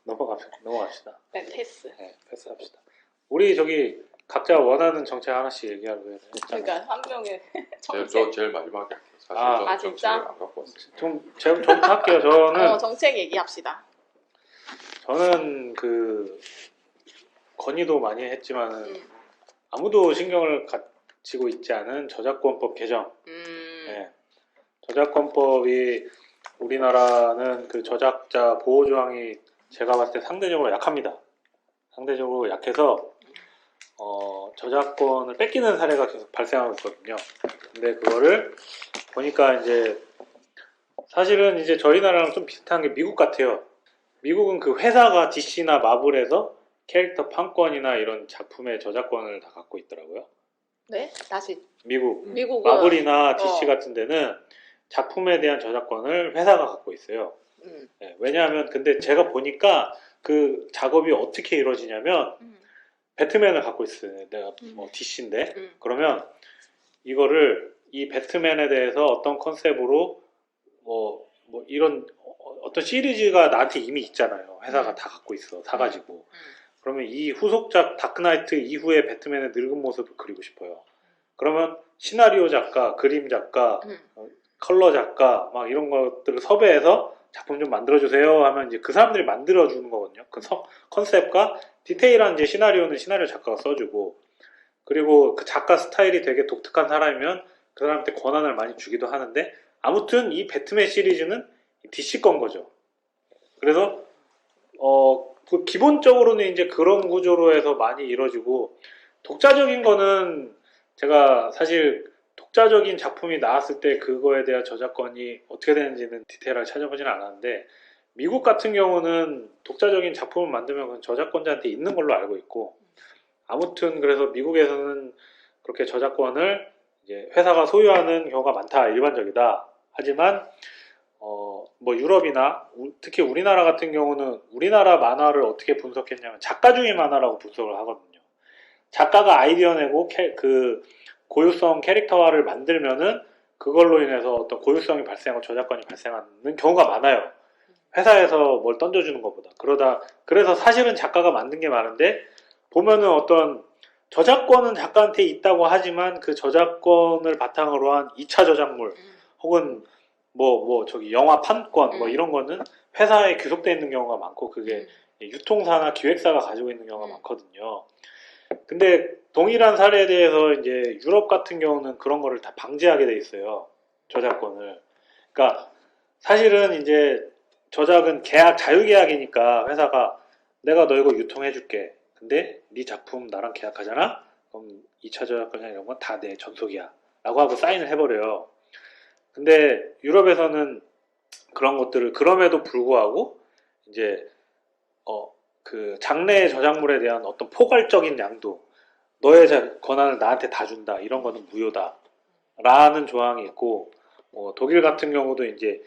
넘어갑시다. 네, 패스. 네, 패스합시다. 우리 저기 각자 원하는 정책 하나씩 얘기하려고 했잖아요. 그러니까 한 명의 저 정책. 제일 마지막에 할게요. 사실 아, 저는 아, 정책을 진짜? 안 갖고 왔어요. 저부터 할게요. 저는 정책 얘기합시다. 건의도 많이 했지만은 아무도 신경을 가지고 있지 않은 저작권법 개정. 네. 저작권법이 우리나라는 그 저작자 보호 조항이 제가 봤을 때 상대적으로 약합니다. 상대적으로 약해서 저작권을 뺏기는 사례가 계속 발생하고 있거든요. 근데 그거를 보니까 이제 사실은 이제 저희 나라랑 좀 비슷한 게 미국 같아요. 미국은 그 회사가 DC나 마블에서 캐릭터 판권이나 이런 작품의 저작권을 다 갖고 있더라고요. 네? 다시. 미국은 마블이나 DC 같은 데는 작품에 대한 저작권을 회사가 갖고 있어요. 네, 왜냐하면 근데 제가 보니까 그 작업이 어떻게 이루어지냐면 배트맨을 갖고 있어요. 내가 뭐 DC인데 그러면 이거를 이 배트맨에 대해서 어떤 컨셉으로 뭐 이런 어떤 시리즈가 나한테 이미 있잖아요. 회사가 다 갖고 있어. 사가지고. 그러면 이 후속작 다크나이트 이후에 배트맨의 늙은 모습을 그리고 싶어요. 그러면 시나리오 작가, 그림 작가, 컬러 작가 막 이런 것들을 섭외해서 작품 좀 만들어주세요 하면 이제 그 사람들이 만들어주는 거거든요. 그 컨셉과 디테일한 이제 시나리오는 시나리오 작가가 써주고 그리고 그 작가 스타일이 되게 독특한 사람이면 그 사람한테 권한을 많이 주기도 하는데 아무튼 이 배트맨 시리즈는 DC 건 거죠. 그래서 기본적으로는 이제 그런 구조로 해서 많이 이루어지고 독자적인 거는 제가 사실 독자적인 작품이 나왔을 때 그거에 대한 저작권이 어떻게 되는지는 디테일하게 찾아보지는 않았는데 미국 같은 경우는 독자적인 작품을 만들면 그건 저작권자한테 있는 걸로 알고 있고 아무튼 그래서 미국에서는 그렇게 저작권을 이제 회사가 소유하는 경우가 많다 일반적이다. 하지만 뭐 유럽이나 특히 우리나라 같은 경우는 우리나라 만화를 어떻게 분석했냐면 작가 중의 만화라고 분석을 하거든요. 작가가 아이디어 내고 그 고유성 캐릭터화를 만들면은 그걸로 인해서 어떤 고유성이 발생하고 저작권이 발생하는 경우가 많아요. 회사에서 뭘 던져주는 것보다. 그래서 사실은 작가가 만든 게 많은데 보면은 어떤 저작권은 작가한테 있다고 하지만 그 저작권을 바탕으로 한 2차 저작물 혹은 저기 영화 판권 뭐 이런 거는 회사에 귀속되어 있는 경우가 많고 그게 유통사나 기획사가 가지고 있는 경우가 많거든요. 근데 동일한 사례에 대해서 이제 유럽 같은 경우는 그런 거를 다 방지하게 돼 있어요. 저작권을. 그러니까 사실은 이제 저작은 자유계약이니까 회사가 내가 너 이거 유통해줄게. 근데 네 작품 나랑 계약하잖아? 그럼 2차 저작권이나 이런 건 다 내 전속이야. 라고 하고 사인을 해버려요. 근데 유럽에서는 그런 것들을 그럼에도 불구하고 이제 그 장래의 저작물에 대한 어떤 포괄적인 양도 너의 권한을 나한테 다 준다 이런 거는 무효다 라는 조항이 있고 독일 같은 경우도 이제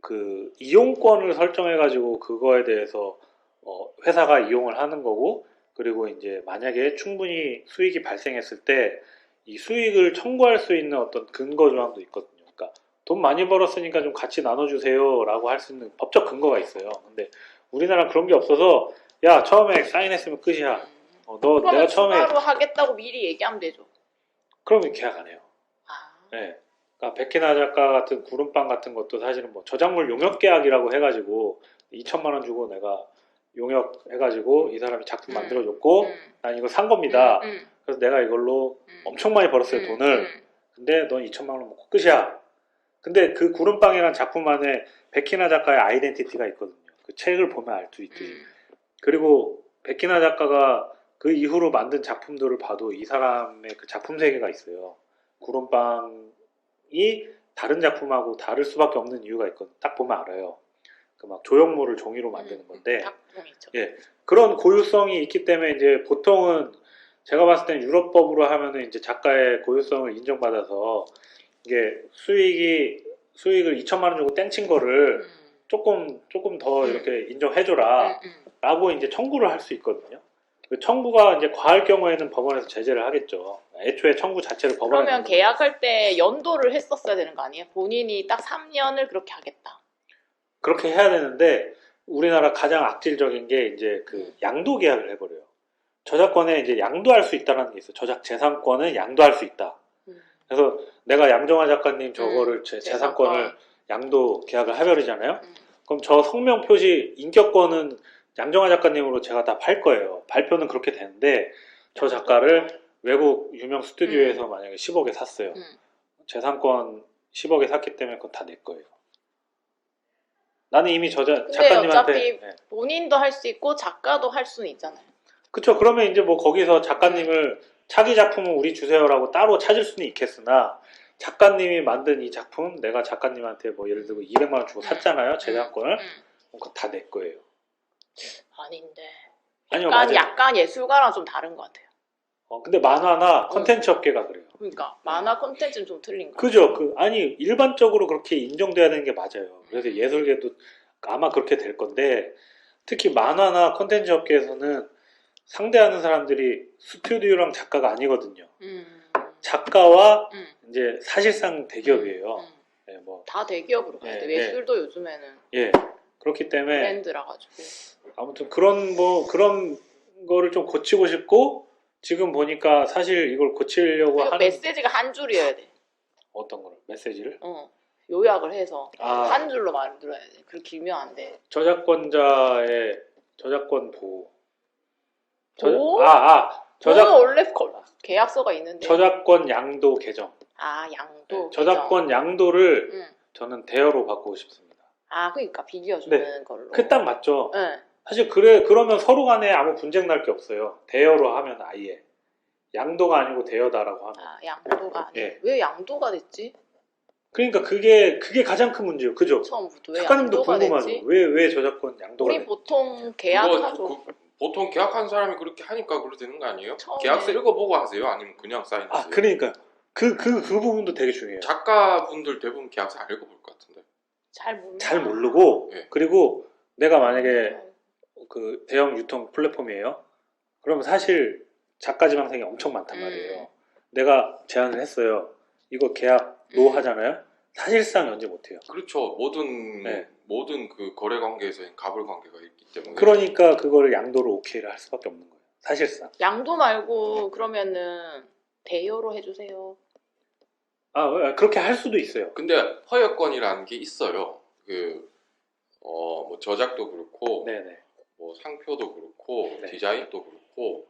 그 이용권을 설정해 가지고 그거에 대해서 회사가 이용을 하는 거고 그리고 이제 만약에 충분히 수익이 발생했을 때 이 수익을 청구할 수 있는 어떤 근거 조항도 있거든요. 그러니까 돈 많이 벌었으니까 좀 같이 나눠주세요 라고 할 수 있는 법적 근거가 있어요. 근데 우리나라 그런 게 없어서 야 처음에 사인했으면 끝이야. 내가 처음에 추가로 하겠다고 미리 얘기하면 되죠. 그러면 계약 안 해요. 네. 그러니까 백희나 작가 같은 구름빵 같은 것도 사실은 뭐 저작물 용역 계약이라고 해가지고 2천만 원 주고 내가 용역 해가지고 이 사람이 작품 만들어줬고 난 이거 산 겁니다. 그래서 내가 이걸로 엄청 많이 벌었어요 돈을. 근데 넌 2천만 원 먹고 끝이야. 근데 그 구름빵이라는 작품 안에 백희나 작가의 아이덴티티가 있거든요. 그 책을 보면 알 수 있듯이. 그리고 백희나 작가가 그 이후로 만든 작품들을 봐도 이 사람의 그 작품 세계가 있어요. 구름빵이 다른 작품하고 다를 수밖에 없는 이유가 있거든요. 딱 보면 알아요. 그 막 조형물을 종이로 만드는 건데, 예, 그런 고유성이 있기 때문에 이제 보통은 제가 봤을 때는 유럽법으로 하면은 이제 작가의 고유성을 인정받아서 이게 수익을 2천만 원 주고 땡친 거를 조금 더 이렇게 인정해줘라 라고 이제 청구를 할 수 있거든요. 그 청구가 이제 과할 경우에는 법원에서 제재를 하겠죠. 애초에 청구 자체를 법원에 그러면 계약할 때 연도를 했었어야 되는 거 아니에요? 본인이 딱 3년을 그렇게 하겠다. 그렇게 해야 되는데 우리나라 가장 악질적인 게 이제 그 양도 계약을 해버려요. 저작권에 이제 양도할 수 있다는 게 있어요. 저작 재산권은 양도할 수 있다. 그래서 내가 양정화 작가님 저거를 재산권을 양도 계약을 해버리잖아요. 그럼 저 성명 표시 인격권은 양정화 작가님으로 제가 다 팔 거예요. 발표는 그렇게 되는데 저 작가를 외국 유명 스튜디오에서 만약에 10억에 샀어요. 재산권 10억에 샀기 때문에 그건 다 내 거예요. 나는 이미 근데 작가님한테 어차피 본인도 할 수 있고 작가도 할 수는 있잖아요. 그쵸. 그러면 이제 뭐 거기서 작가님을 차기 작품은 우리 주세요라고 따로 찾을 수는 있겠으나 작가님이 만든 이 작품 내가 작가님한테 뭐 예를 들고 200만 원 주고 샀잖아요. 재산권을. 그거 다 내 거예요. 아닌데. 아니요, 맞아요. 약간 예술가랑 좀 다른 것 같아요. 근데 만화나 컨텐츠 업계가 그래요. 그러니까 만화 콘텐츠는 좀 틀린 거. 그죠. 아니 일반적으로 그렇게 인정돼야 되는 게 맞아요. 그래서 예술계도 아마 그렇게 될 건데 특히 만화나 컨텐츠 업계에서는 상대하는 사람들이 스튜디오랑 작가가 아니거든요. 작가와 이제 사실상 대기업이에요. 네, 뭐. 다 대기업으로 가야 돼. 예술도 요즘에는 그렇기 때문에 브랜드라 가지고. 아무튼 그런 거를 좀 고치고 싶고 지금 보니까 사실 이걸 고치려고 하는 메시지가 한 줄이어야 돼. 어떤 거를 메시지를? 요약을 해서 한 줄로 만들어야 돼. 그렇게 길면 안 돼. 저작권자의 저작권 보호. 보호? 저작 원래 계약서가 있는데. 저작권 양도 개정. 양도. 저작권 양도를 저는 대여로 바꾸고 싶습니다. 그러니까 비교해주는 걸로. 그 딱 맞죠. 네. 사실 그러면 서로 간에 아무 분쟁 날 게 없어요. 대여로 하면 아예 양도가 아니고 대여다라고 하면. 양도가 아니에요. 왜 양도가 됐지? 그러니까 그게 가장 큰 문제예요. 그죠? 처음부터 왜 작가님도 양도가 궁금하죠. 됐지? 왜 저작권 양도가 우리 됐지? 보통 계약하죠. 보통 계약한 사람이 그렇게 하니까 그렇게 되는 거 아니에요? 처음에. 계약서 읽어보고 하세요? 아니면 그냥 사인하세요? 그러니까 그 부분도 되게 중요해요. 작가분들 대부분 계약서 안 읽어볼 것 같은데. 잘 모르고 네. 그리고 내가 만약에 그 대형 유통 플랫폼이에요. 그러면 사실 작가 지망생이 엄청 많단 말이에요. 내가 제안을 했어요. 이거 계약 하잖아요. 사실상 연재 못해요. 그렇죠. 모든 그 거래 관계에서는 갑을 관계가 있기 때문에. 그러니까 그거를 양도로 오케이를 할 수밖에 없는 거예요. 사실상. 양도 말고 그러면은 대여로 해주세요. 그렇게 할 수도 있어요. 근데 허여권이라는 게 있어요. 뭐 저작도 그렇고, 네네. 뭐 상표도 그렇고, 네. 디자인도 그렇고,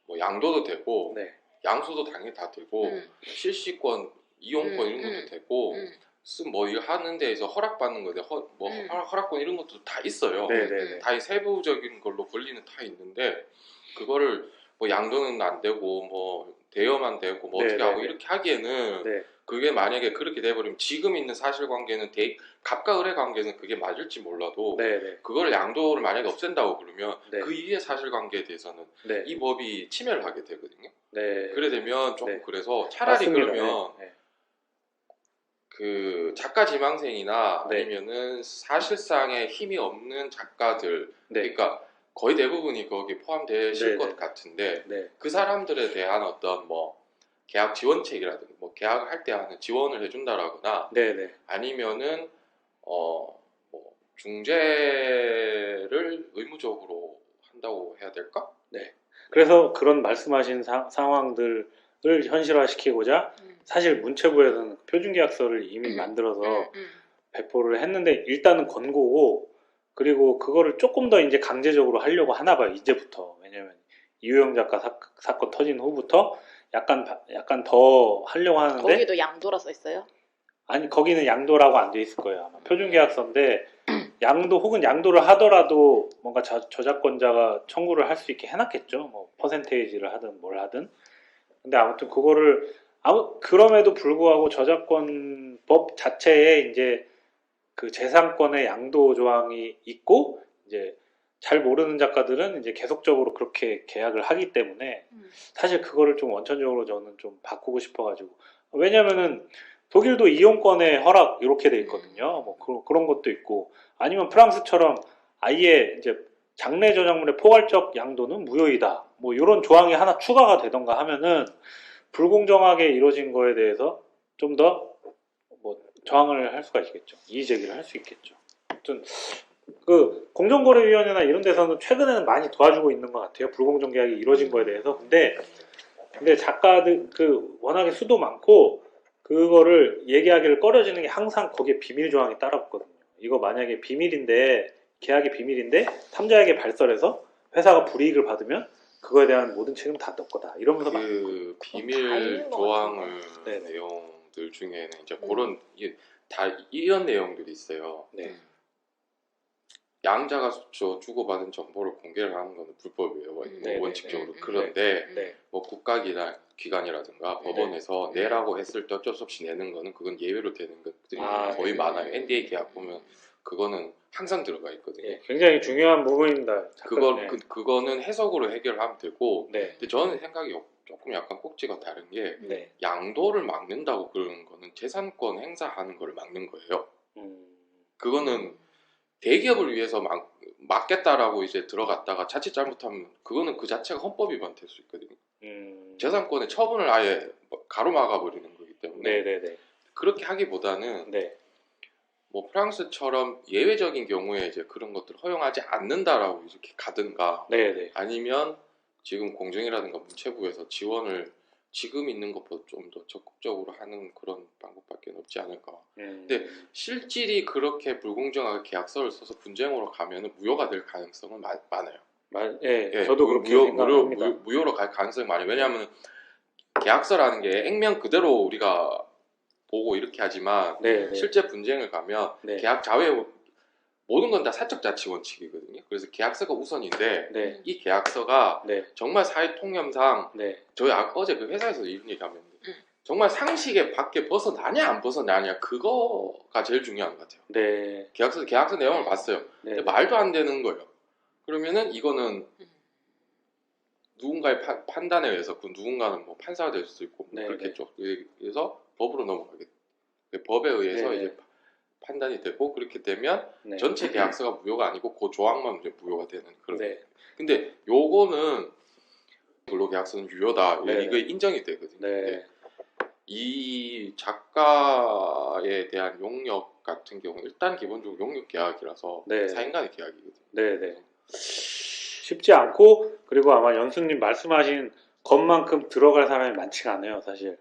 뭐 양도도 되고, 네. 양수도 당연히 다 되고, 실시권, 이용권 이런 것도 되고, 뭐 이거 하는 데에서 허락받는 거에 허락권 이런 것도 다 있어요. 네네네. 다 세부적인 걸로 권리는 다 있는데 그거를 뭐 양도는 안 되고 뭐 대여만 되고 뭐 어떻게 하고 이렇게 하기에는 그게 만약에 그렇게 돼버리면 지금 있는 사실관계는 갑과 을의 관계는 그게 맞을지 몰라도 그거를 양도를 만약에 없앤다고 그러면 그 이후의 사실관계에 대해서는 이 법이 침해를 하게 되거든요. 그래 되면 조금 그래서 차라리 맞습니다. 그러면 그 작가 지망생이나 아니면은 사실상의 힘이 없는 작가들 그러니까 거의 대부분이 거기 포함되실 것 같은데 그 사람들에 대한 어떤 뭐 계약 지원책이라든가 뭐 계약을 할 때 하는 지원을 해준다라거나 아니면은 뭐 중재를 의무적으로 한다고 해야 될까? 그래서 그런 말씀하신 상황들을 현실화시키고자 사실 문체부에서는 표준계약서를 이미 만들어서 배포를 했는데 일단은 권고고 그리고 그거를 조금 더 이제 강제적으로 하려고 하나 봐요. 이제부터. 왜냐면 이효영 작가 사건 터진 후부터 약간 더 하려고 하는데 거기도 양도라 써 있어요? 아니 거기는 양도라고 안 돼 있을 거예요. 아마 표준계약서인데 양도 혹은 양도를 하더라도 뭔가 저작권자가 청구를 할 수 있게 해놨겠죠. 뭐 퍼센테이지를 하든 뭘 하든. 근데 아무튼 그거를 그럼에도 불구하고 저작권법 자체에 이제 그 재산권의 양도 조항이 있고 이제 잘 모르는 작가들은 이제 계속적으로 그렇게 계약을 하기 때문에 사실 그거를 좀 원천적으로 저는 좀 바꾸고 싶어가지고 왜냐면은 독일도 이용권의 허락 이렇게 돼 있거든요. 뭐 그런 것도 있고 아니면 프랑스처럼 아예 이제 장래 저작물의 포괄적 양도는 무효이다. 뭐 이런 조항이 하나 추가가 되던가 하면은 불공정하게 이루어진 거에 대해서 좀 더 뭐 저항을 할 수가 있겠죠. 이의 제기를 할 수 있겠죠. 아무튼 그 공정거래위원회나 이런 데서는 최근에는 많이 도와주고 있는 것 같아요. 불공정 계약이 이루어진 거에 대해서. 근데 작가들 그 워낙에 수도 많고 그거를 얘기하기를 꺼려지는 게 항상 거기에 비밀 조항이 따라 붙거든요. 이거 만약에 비밀인데 계약이 비밀인데 삼자에게 발설해서 회사가 불이익을 받으면 그거에 대한 모든 책임 다 너 거다. 이러면서 막 그 다 비밀 있는 것 조항을 네네. 내용들 중에는 이제 그런 다 이런 내용들이 있어요. 네. 양자가 주고받은 정보를 공개를 하는 것은 불법이에요. 네, 원칙적으로. 네, 그런데 네. 뭐 국가기관이라든가 네. 법원에서 내라고 했을 때 어쩔 수 없이 내는 거는 그건 예외로 되는 것들이 거의 네. 많아요. NDA 계약 보면 그거는 항상 들어가 있거든요. 네, 굉장히 중요한 부분입니다. 그걸 네. 그거는 해석으로 해결하면 되고. 네. 근데 저는 생각이 조금 약간 꼭지가 다른 게 네. 양도를 막는다고 그러는 거는 재산권 행사하는 걸 막는 거예요. 그거는 대기업을 위해서 막겠다라고 이제 들어갔다가 자칫 잘못하면 그거는 그 자체가 헌법 위반 될 수 있거든요. 재산권의 처분을 아예 가로막아 버리는 거기 때문에. 네네네. 그렇게 하기보다는 네. 뭐 프랑스처럼 예외적인 경우에 이제 그런 것들을 허용하지 않는다라고 이렇게 가든가, 네네. 아니면 지금 공정이라든가 문체부에서 지원을 지금 있는 것보다 좀 더 적극적으로 하는 그런 방법밖에 없지 않을까. 근데 실질이 그렇게 불공정하게 계약서를 써서 분쟁으로 가면은 무효가 될 가능성은 많아요. 예, 저도 그렇게 생각합니다. 무효로 갈 가능성이 많아요. 왜냐하면 계약서라는 게 액면 그대로 우리가 보고 이렇게 하지만 네. 실제 분쟁을 가면 네. 계약 자회 모든 건 다 사적 자치 원칙이거든요. 그래서 계약서가 우선인데 네. 이 계약서가 네. 정말 사회 통념상 네. 저희 어제 그 회사에서 이런 얘기하면 정말 상식의 밖에 벗어나냐 안 벗어나냐 그거가 제일 중요한 것 같아요. 네. 계약서 내용을 봤어요. 네. 근데 말도 안 되는 거예요. 그러면은 이거는 누군가의 판단에 의해서 그 누군가는 뭐 판사가 될 수도 있고 뭐 네. 그렇겠죠. 그래서 법으로 넘어가겠죠. 법에 의해서 네. 이제 판단이 되고, 그렇게 되면 네. 전체 계약서가 무효가 아니고 그 조항만 이제 무효가 되는 그런. 네. 근데 요거는 근로계약서는 유효다. 네. 이거 인정이 되거든요. 네. 근데 이 작가에 대한 용역 같은 경우는 일단 기본적으로 용역 계약이라서 네. 사인간의 계약이거든요. 네. 쉽지 않고, 그리고 아마 연수님 말씀하신 것만큼 들어갈 사람이 많지가 않아요, 사실.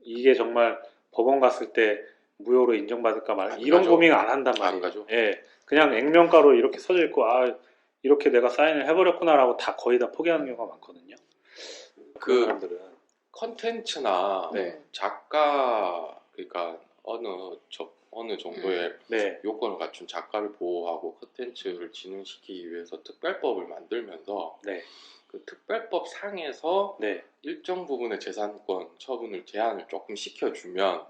이게 정말 법원 갔을 때 무효로 인정받을까 말까 이런 고민 안 한단 말이에요. 가죠. 예, 그냥 액면가로 이렇게 써져 있고 이렇게 내가 사인을 해버렸구나라고 다 거의 다 포기하는 경우가 많거든요. 그 사람들은 컨텐츠나 작가, 그러니까 어느 정도의 요건을 갖춘 작가를 보호하고 컨텐츠를 진흥시키기 위해서 특별법을 만들면서 그 특별법 상에서 일정 부분의 재산권 처분을 제한을 조금 시켜주면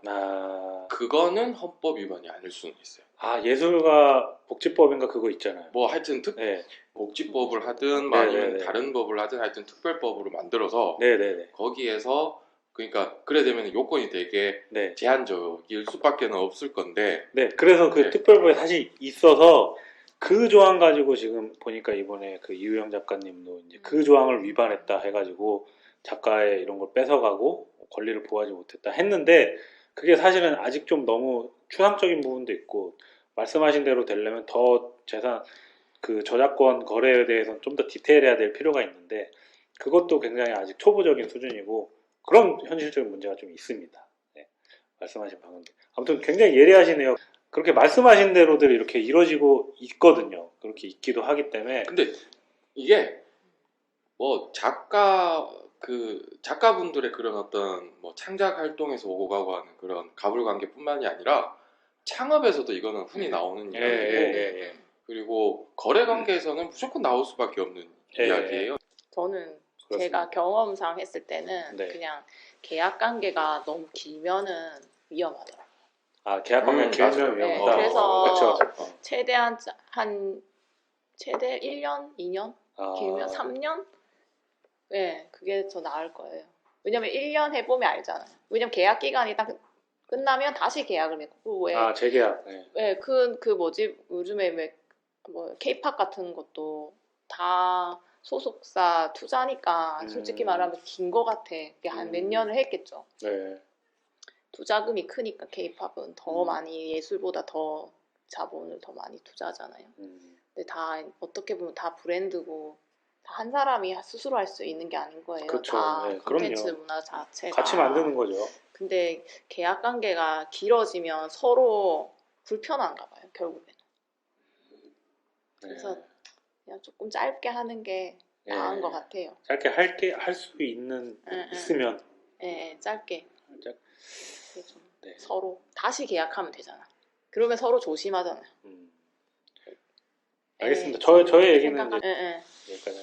그거는 헌법 위반이 아닐 수는 있어요. 예술가 복지법인가 그거 있잖아요. 뭐 하여튼 복지법을 하든 아니면 다른 법을 하든 하여튼 특별법으로 만들어서 거기에서, 그러니까 그래 되면 요건이 되게 제한적일 수밖에 없을 건데. 그래서 그 특별법에 사실 있어서 그 조항 가지고 지금 보니까 이번에 그 이우영 작가님도 이제 그 조항을 위반했다 해가지고 작가의 이런 걸 뺏어가고 권리를 보호하지 못했다 했는데, 그게 사실은 아직 좀 너무 추상적인 부분도 있고, 말씀하신 대로 되려면 더 그 저작권 거래에 대해서는 좀 더 디테일해야 될 필요가 있는데, 그것도 굉장히 아직 초보적인 수준이고 그런 현실적인 문제가 좀 있습니다. 말씀하신 방금. 아무튼 굉장히 예리하시네요. 그렇게 말씀하신 대로들 이렇게 이루어지고 있거든요. 그렇게 있기도 하기 때문에. 근데 이게 뭐 작가분들의 그런 어떤 뭐 창작 활동에서 오고 가고 하는 그런 가불관계뿐만이 아니라 창업에서도 이거는 흔히 나오는 이야기고, 그리고 거래 관계에서는 무조건 나올 수밖에 없는 이야기예요. 저는 그렇습니다. 제가 경험상 했을 때는 그냥 계약 관계가 너무 길면은 위험하더라고요. 계약 관계가 길면 위험하다. 그래서 최대한 최대 1년, 2년, 길면 3년? 그게 더 나을 거예요. 왜냐면 1년 해보면 알잖아요. 왜냐면 계약 기간이 딱 끝나면 다시 계약을 맺고. 재계약. 요즘에 뭐 K-팝 같은 것도 다 소속사 투자니까 솔직히 말하면 긴 거 같아. 한 몇 년을 했겠죠. 투자금이 크니까 K-팝은 더 많이 예술보다 더 자본을 더 많이 투자하잖아요. 음. 근데 다 어떻게 보면 다 브랜드고 다 한 사람이 스스로 할 수 있는 게 아닌 거예요. 그렇죠. 다 네, 콘텐츠 그럼요. 문화 자체가 같이 만드는 거죠. 근데 계약 관계가 길어지면 서로 불편한가 봐요. 결국엔. 그래서 네. 그냥 조금 짧게 하는 게 나은 네. 것 같아요. 짧게 할 수 있는 있으면 네, 짧게. 짧- 이게 좀 네. 서로 다시 계약하면 되잖아. 그러면 서로 조심하잖아요. 알겠습니다. 저의 얘기는 이제 예, 예. 여기까지.